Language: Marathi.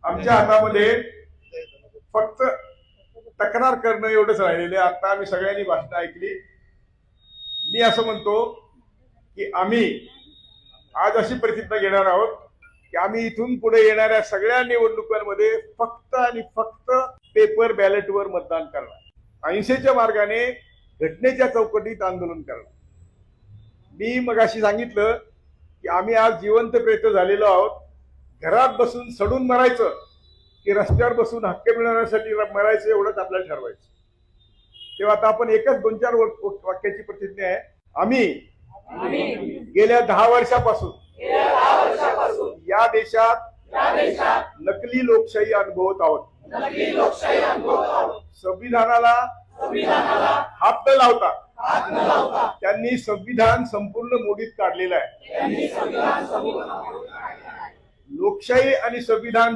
आमच्या हातामध्ये फक्त तक्रार करणं एवढंच राहिलेलं आहे। आता आम्ही सगळ्यांनी भाषण ऐकली। मी असं म्हणतो की आम्ही आज अशी प्रतिज्ञा घेणार आहोत की आम्ही इथून पुढे येणाऱ्या सगळ्या निवडणुकांमध्ये फक्त आणि फक्त पेपर बॅलेटवर मतदान करणार, अहिंसेच्या मार्गाने घटनेच्या चौकटीत आंदोलन करणार। मी मगाशी सांगितलं की आम्ही आज जिवंत प्रेत झालेलो आहोत। घरात बसून सडून मरायचं की रस्त्यावर बसून हक्क मिळवण्यासाठी मरायचं एवढंच आपल्याला ठरवायचं। तेव्हा आता आपण एकच 2-4 वाक्याची प्रतिज्ञा आहे। आम्ही गेल्या 10 वर्षापासून या देशात नकली लोकशाही अनुभवत आहोत। संविधानाला हात न लावता त्यांनी संविधान संपूर्ण मोडीत काढलेलं आहे। लोकशाही आणि संविधान